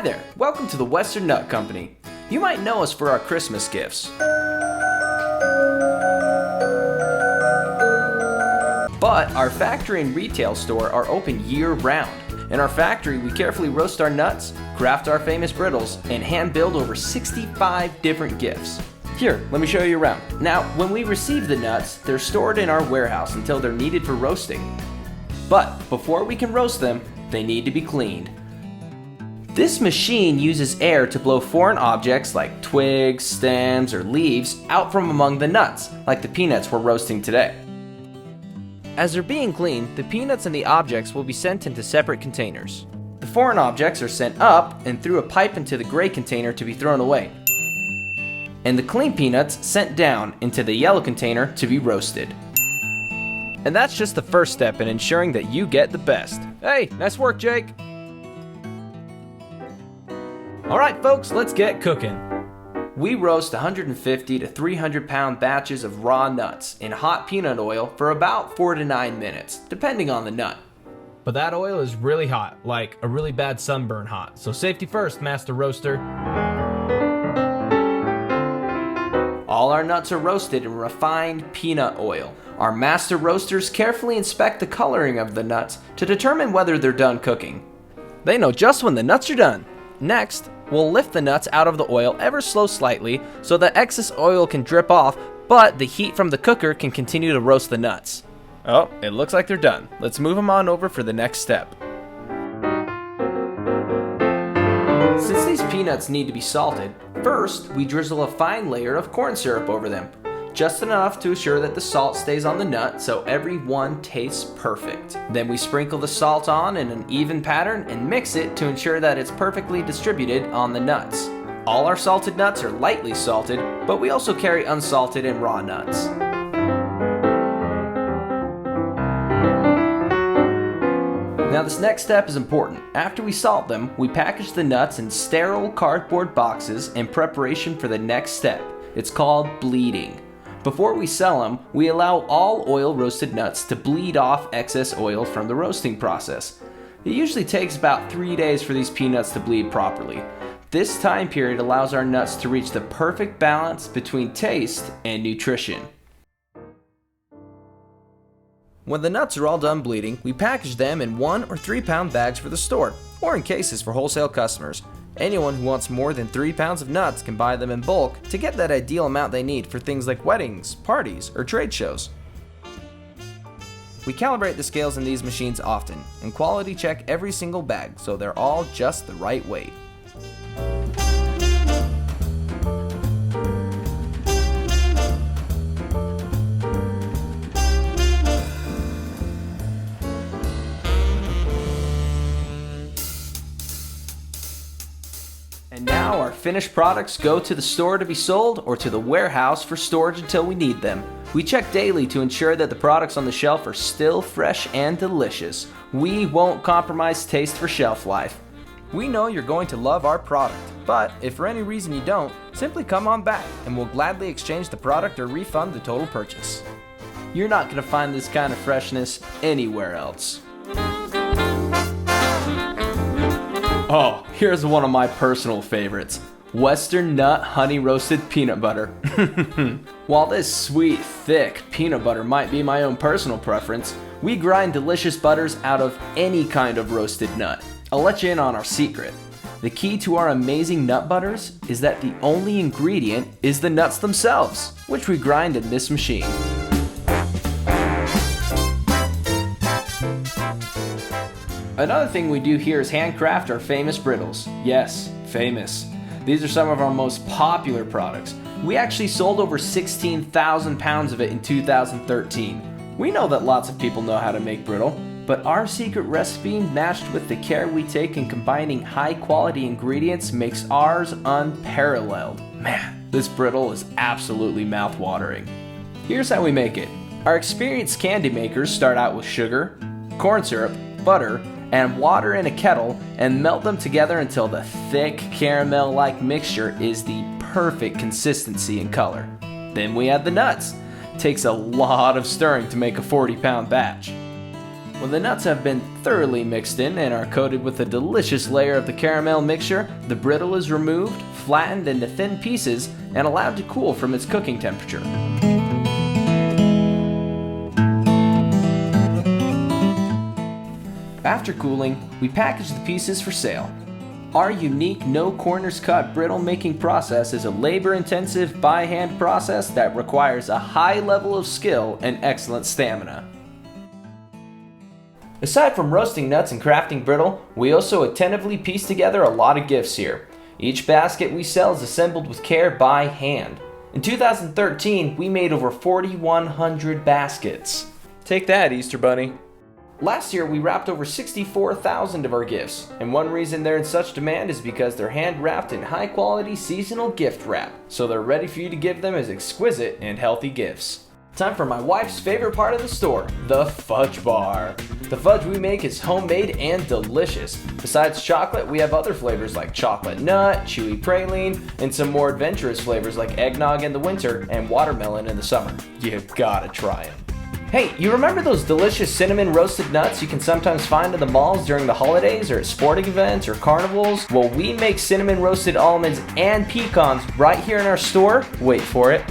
Hi there, welcome to the Western Nut Company. You might know us for our Christmas gifts. But our factory and retail store are open year-round. In our factory, we carefully roast our nuts, craft our famous brittles, and hand-build over 65 different gifts. Here, let me show you around. Now, when we receive the nuts, they're stored in our warehouse until they're needed for roasting. But before we can roast them, they need to be cleaned. This machine uses air to blow foreign objects like twigs, stems, or leaves out from among the nuts, like the peanuts we're roasting today. As they're being cleaned, the peanuts and the objects will be sent into separate containers. The foreign objects are sent up and through a pipe into the gray container to be thrown away. And the clean peanuts sent down into the yellow container to be roasted. And that's just the first step in ensuring that you get the best. Hey, nice work, Jake! Alright folks, let's get cooking. We roast 150 to 300 pound batches of raw nuts in hot peanut oil for about 4 to 9 minutes, depending on the nut. But that oil is really hot, like a really bad sunburn hot. So safety first, Master Roaster. All our nuts are roasted in refined peanut oil. Our master roasters carefully inspect the coloring of the nuts to determine whether they're done cooking. They know just when the nuts are done. Next, we'll lift the nuts out of the oil ever so slightly so that excess oil can drip off, but the heat from the cooker can continue to roast the nuts. Oh, it looks like they're done. Let's move them on over for the next step. Since these peanuts need to be salted, first we drizzle a fine layer of corn syrup over them, just enough to assure that the salt stays on the nut so every one tastes perfect. Then we sprinkle the salt on in an even pattern and mix it to ensure that it's perfectly distributed on the nuts. All our salted nuts are lightly salted, but we also carry unsalted and raw nuts. Now this next step is important. After we salt them, we package the nuts in sterile cardboard boxes in preparation for the next step. It's called bleeding. Before we sell them, we allow all oil roasted nuts to bleed off excess oil from the roasting process. It usually takes about 3 days for these peanuts to bleed properly. This time period allows our nuts to reach the perfect balance between taste and nutrition. When the nuts are all done bleeding, we package them in 1 or 3 pound bags for the store, or in cases for wholesale customers. Anyone who wants more than 3 pounds of nuts can buy them in bulk to get that ideal amount they need for things like weddings, parties, or trade shows. We calibrate the scales in these machines often and quality check every single bag so they're all just the right weight. And now our finished products go to the store to be sold or to the warehouse for storage until we need them. We check daily to ensure that the products on the shelf are still fresh and delicious. We won't compromise taste for shelf life. We know you're going to love our product, but if for any reason you don't, simply come on back and we'll gladly exchange the product or refund the total purchase. You're not going to find this kind of freshness anywhere else. Oh, here's one of my personal favorites. Western Nut Honey Roasted Peanut Butter. While this sweet, thick peanut butter might be my own personal preference, we grind delicious butters out of any kind of roasted nut. I'll let you in on our secret. The key to our amazing nut butters is that the only ingredient is the nuts themselves, which we grind in this machine. Another thing we do here is handcraft our famous brittles. Yes, famous. These are some of our most popular products. We actually sold over 16,000 pounds of it in 2013. We know that lots of people know how to make brittle, but our secret recipe matched with the care we take in combining high quality ingredients makes ours unparalleled. Man, this brittle is absolutely mouth-watering. Here's how we make it. Our experienced candy makers start out with sugar, corn syrup, butter, and water in a kettle and melt them together until the thick caramel-like mixture is the perfect consistency and color. Then we add the nuts. It takes a lot of stirring to make a 40-pound batch. When the nuts have been thoroughly mixed in and are coated with a delicious layer of the caramel mixture, the brittle is removed, flattened into thin pieces, and allowed to cool from its cooking temperature. After cooling, we package the pieces for sale. Our unique no corners cut brittle making process is a labor-intensive by hand process that requires a high level of skill and excellent stamina. Aside from roasting nuts and crafting brittle, we also attentively piece together a lot of gifts here. Each basket we sell is assembled with care by hand. In 2013, we made over 4,100 baskets. Take that, Easter Bunny. Last year, we wrapped over 64,000 of our gifts, and one reason they're in such demand is because they're hand-wrapped in high-quality seasonal gift wrap, so they're ready for you to give them as exquisite and healthy gifts. Time for my wife's favorite part of the store, the fudge bar. The fudge we make is homemade and delicious. Besides chocolate, we have other flavors like chocolate nut, chewy praline, and some more adventurous flavors like eggnog in the winter and watermelon in the summer. You gotta try them. Hey, you remember those delicious cinnamon roasted nuts you can sometimes find in the malls during the holidays or at sporting events or carnivals? Well, we make cinnamon roasted almonds and pecans right here in our store, wait for it,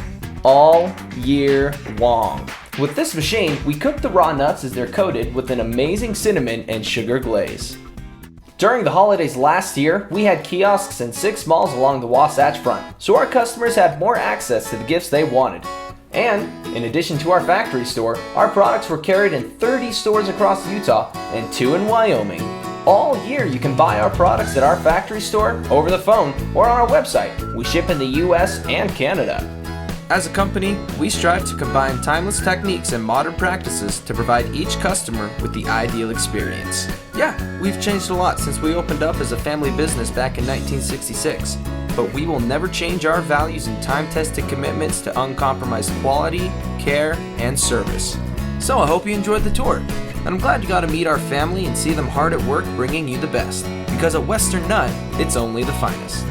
all year long. With this machine, we cook the raw nuts as they're coated with an amazing cinnamon and sugar glaze. During the holidays last year, we had kiosks in 6 malls along the Wasatch Front, so our customers had more access to the gifts they wanted. And, in addition to our factory store, our products were carried in 30 stores across Utah and 2 in Wyoming. All year you can buy our products at our factory store, over the phone, or on our website. We ship in the US and Canada. As a company, we strive to combine timeless techniques and modern practices to provide each customer with the ideal experience. Yeah, we've changed a lot since we opened up as a family business back in 1966. But we will never change our values and time-tested commitments to uncompromised quality, care, and service. So I hope you enjoyed the tour. And I'm glad you got to meet our family and see them hard at work bringing you the best. Because at Western Nut, it's only the finest.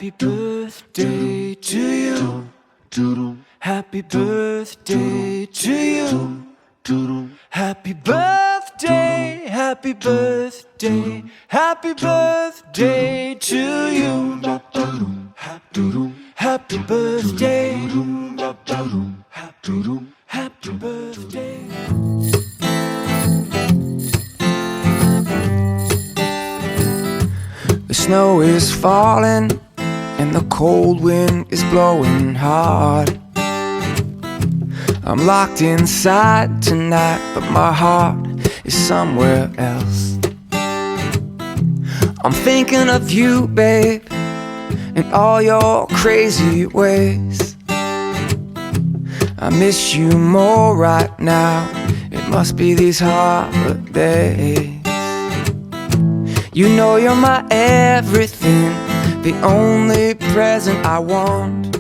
Happy birthday to you. Happy birthday to you. Happy birthday, happy birthday, happy birthday to you. Happy birthday, happy birthday. The snow is falling and the cold wind is blowing hard. I'm locked inside tonight, but my heart is somewhere else. I'm thinking of you, babe, and all your crazy ways. I miss you more right now. It must be these holidays. You know you're my everything, the only present I want.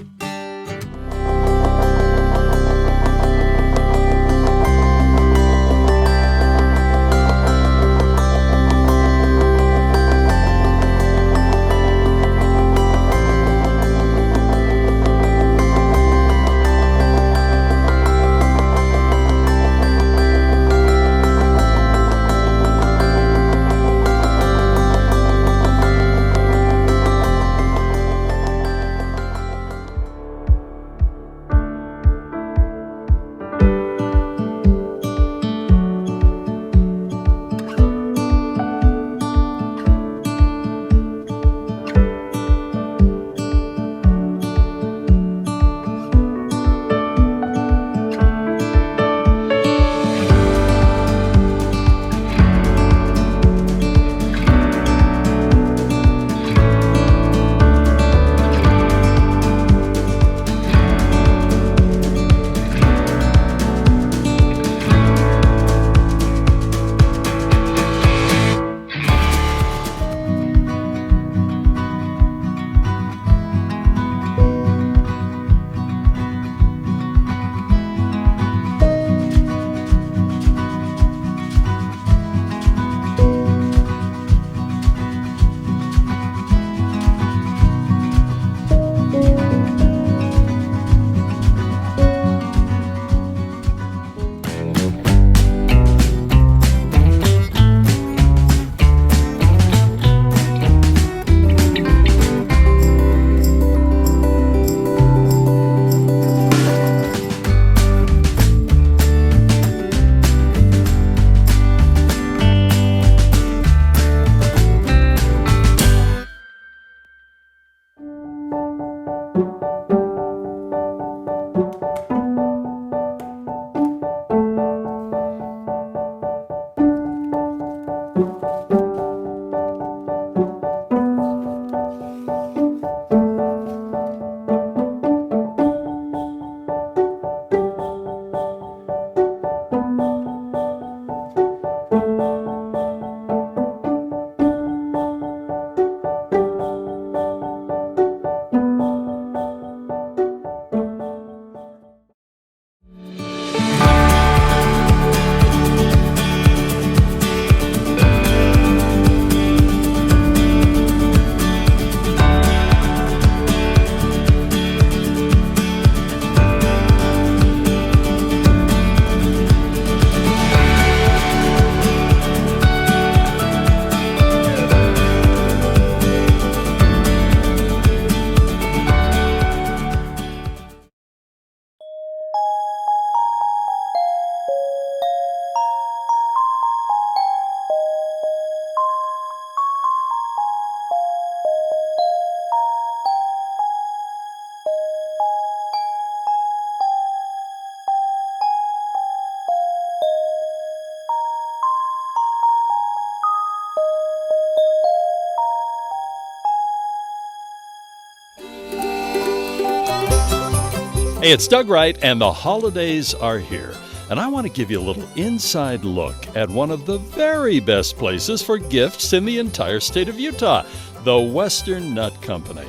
Hey, it's Doug Wright, and the holidays are here. And I want to give you a little inside look at one of the very best places for gifts in the entire state of Utah, the Western Nut Company.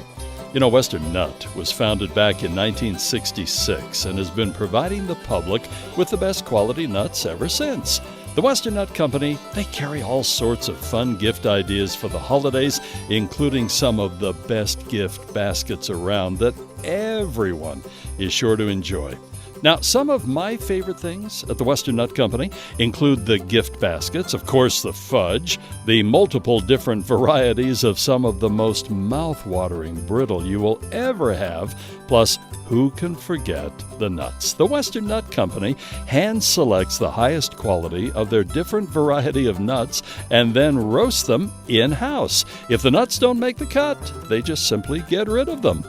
You know, Western Nut was founded back in 1966 and has been providing the public with the best quality nuts ever since. The Western Nut Company, they carry all sorts of fun gift ideas for the holidays, including some of the best gift baskets around that everyone is sure to enjoy. Now, some of my favorite things at the Western Nut Company include the gift baskets, of course the fudge, the multiple different varieties of some of the most mouth-watering brittle you will ever have, plus who can forget the nuts? The Western Nut Company hand selects the highest quality of their different variety of nuts and then roasts them in-house. If the nuts don't make the cut, they just simply get rid of them.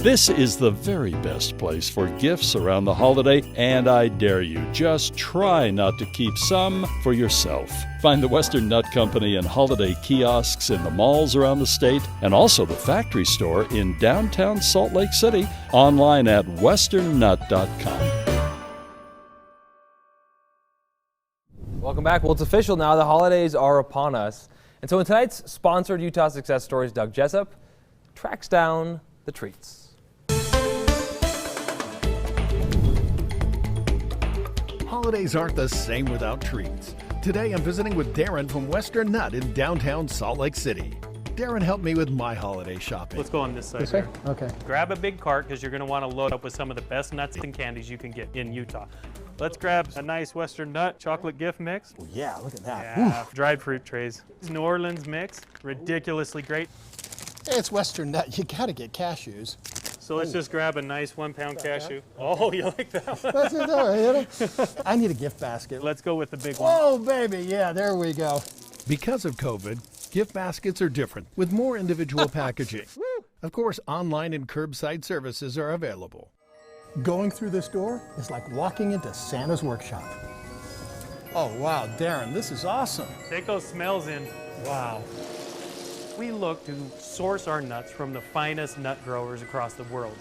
This is the very best place for gifts around the holiday, and I dare you, just try not to keep some for yourself. Find the Western Nut Company and holiday kiosks in the malls around the state, and also the factory store in downtown Salt Lake City, online at westernnut.com. Welcome back. Well, it's official now. The holidays are upon us. And so in tonight's sponsored Utah Success Stories, Doug Jessup tracks down the treats. Holidays aren't the same without treats. Today I'm visiting with Darren from Western Nut in downtown Salt Lake City. Darren helped me with my holiday shopping. Let's go on this side here. Okay. Grab a big cart because you're going to want to load up with some of the best nuts and candies you can get in Utah. Let's grab a nice Western Nut chocolate gift mix. Oh, yeah, look at that. Yeah, dried fruit trays. New Orleans mix, ridiculously great. Hey, it's Western Nut. You got to get cashews. So let's just grab a nice 1 pound cashew. Oh, you like that one? That's it, all right. I need a gift basket. Let's go with the big one. Oh, baby, yeah, there we go. Because of COVID, gift baskets are different with more individual packaging. Of course, online and curbside services are available. Going through this door is like walking into Santa's workshop. Oh, wow, Darren, this is awesome. Take those smells in. Wow. We look to source our nuts from the finest nut growers across the world.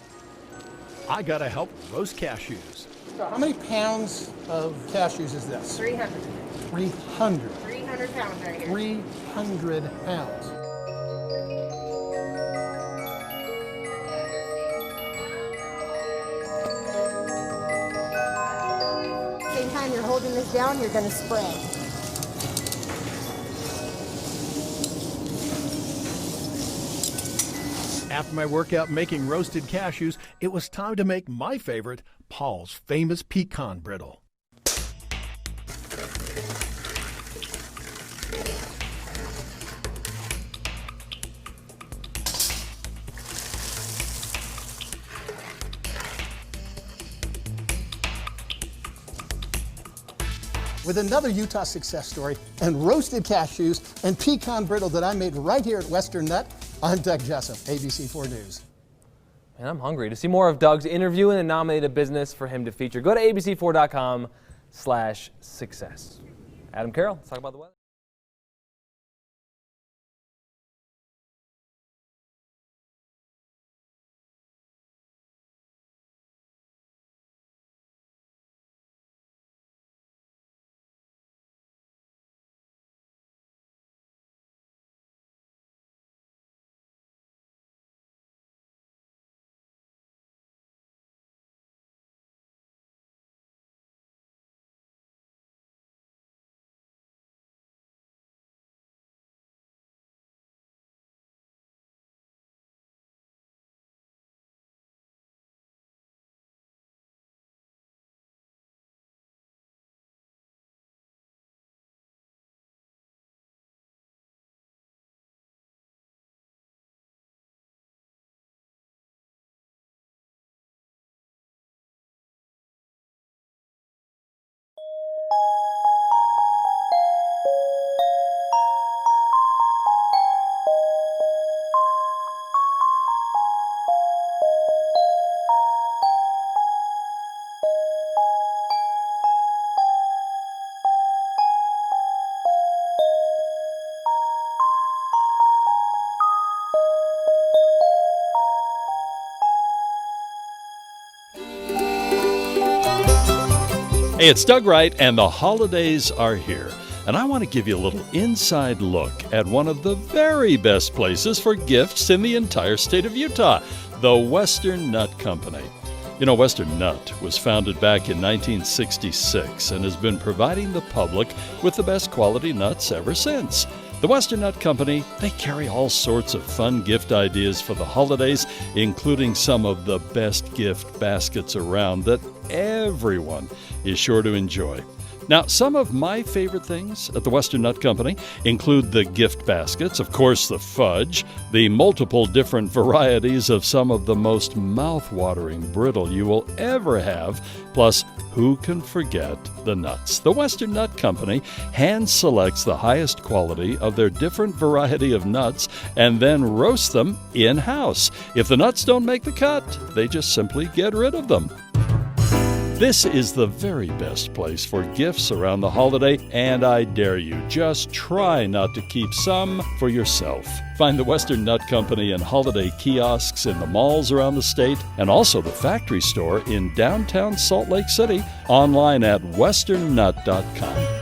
I gotta help roast cashews. How many pounds of cashews is this? 300. 300. 300 pounds right here. 300 pounds. Same time you're holding this down, you're going to spread. After my workout making roasted cashews, it was time to make my favorite, Paul's famous pecan brittle. With another Utah success story and roasted cashews and pecan brittle that I made right here at Western Nut, I'm Doug Jessup, ABC4 News. Man, I'm hungry. To see more of Doug's interview and nominate a business for him to feature, go to abc4.com/success. Adam Carroll, let's talk about the weather. Hey, it's Doug Wright, and the holidays are here. And I want to give you a little inside look at one of the very best places for gifts in the entire state of Utah, the Western Nut Company. You know, Western Nut was founded back in 1966 and has been providing the public with the best quality nuts ever since. The Western Nut Company, they carry all sorts of fun gift ideas for the holidays, including some of the best gift baskets around that everyone is sure to enjoy. Now, some of my favorite things at the Western Nut Company include the gift baskets, of course the fudge, the multiple different varieties of some of the most mouth-watering brittle you will ever have, plus who can forget the nuts? The Western Nut Company hand selects the highest quality of their different variety of nuts and then roasts them in-house. If the nuts don't make the cut, they just simply get rid of them. This is the very best place for gifts around the holiday, and I dare you, just try not to keep some for yourself. Find the Western Nut Company and holiday kiosks in the malls around the state, and also the factory store in downtown Salt Lake City, online at westernnut.com.